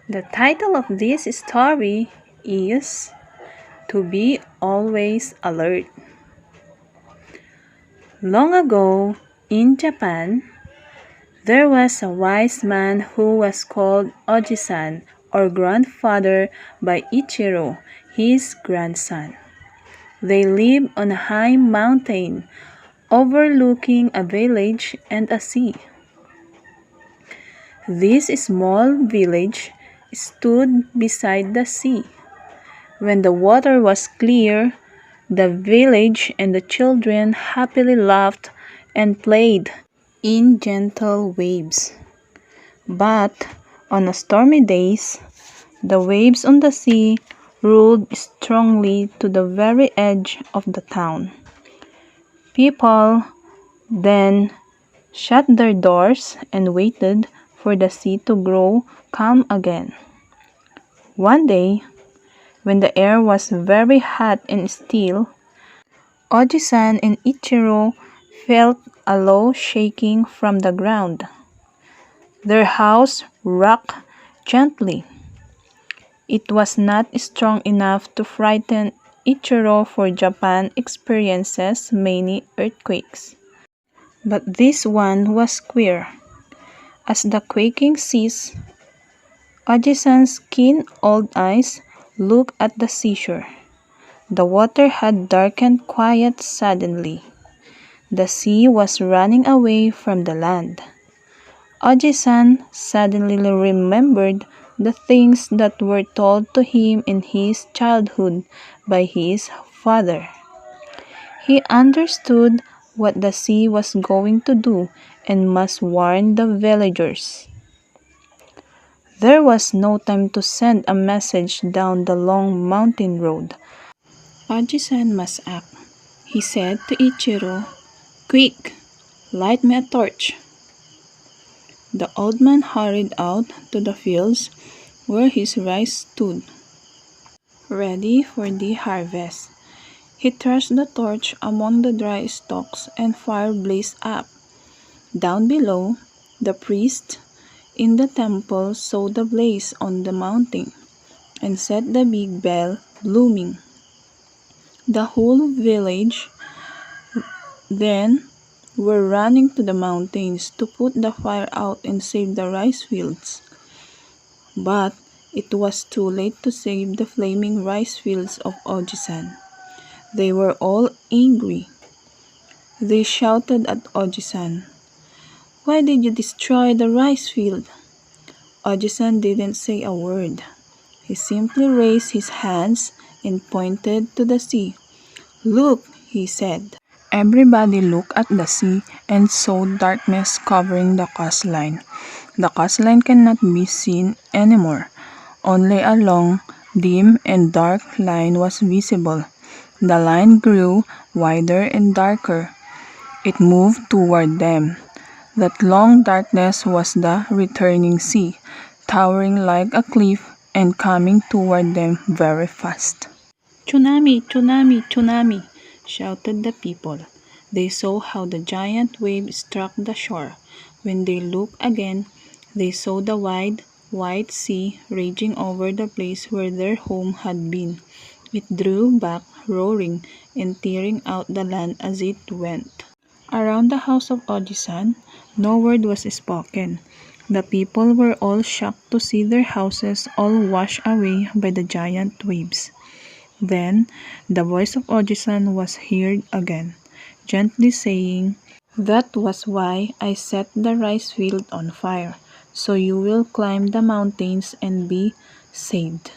The title of this story is To Be Always Alert. Long ago, in Japan, there was a wise man who was called Oji-san, or grandfather, by Ichiro, his grandson. They lived on a high mountain overlooking a village and a sea. This small village stood beside the sea. When the water was clear, the village and the children happily laughed and played in gentle waves. But on stormy days, the waves on the sea rolled strongly to the very edge of the town. People then shut their doors and waited for the sea to grow calm again. One day, when the air was very hot and still, Oji-san and Ichiro felt a low shaking from the ground. Their house rocked gently. It was not strong enough to frighten Ichiro, for Japan experiences many earthquakes. But this one was queer. As the quaking ceased, Oji-san's keen old eyes looked at the seashore. The water had darkened quiet suddenly. The sea was running away from the land. Oji-san suddenly remembered the things that were told to him in his childhood by his father. He understood what the sea was going to do and must warn the villagers. There was no time to send a message down the long mountain road. Oji-san must act, he said to Ichiro. Quick, light me a torch. The old man hurried out to the fields where his rice stood, ready for the harvest. He thrust the torch among the dry stalks and fire blazed up. Down below, the priest in the temple saw the blaze on the mountain and set the big bell booming. The whole village then were running to the mountains to put the fire out and save the rice fields. But it was too late to save the flaming rice fields of Oji-san. They were all angry. They shouted at Oji-san, "Why did you destroy the rice field?" Oji-san didn't say a word. He simply raised his hands and pointed to the sea. "Look," he said. Everybody looked at the sea and saw darkness covering the coastline. The coastline cannot be seen anymore. Only a long, dim, and dark line was visible. The line grew wider and darker. It moved toward them. That long darkness was the returning sea, towering like a cliff and coming toward them very fast. "Tsunami! Tsunami! Tsunami!" shouted the people. They saw how the giant wave struck the shore. When they looked again, they saw the wide, white sea raging over the place where their home had been. It drew back, roaring and tearing out the land as it went. Around the house of Oji-san, no word was spoken. The people were all shocked to see their houses all washed away by the giant waves. Then the voice of Oji-san was heard again, gently saying, "That was why I set the rice field on fire, so you will climb the mountains and be saved."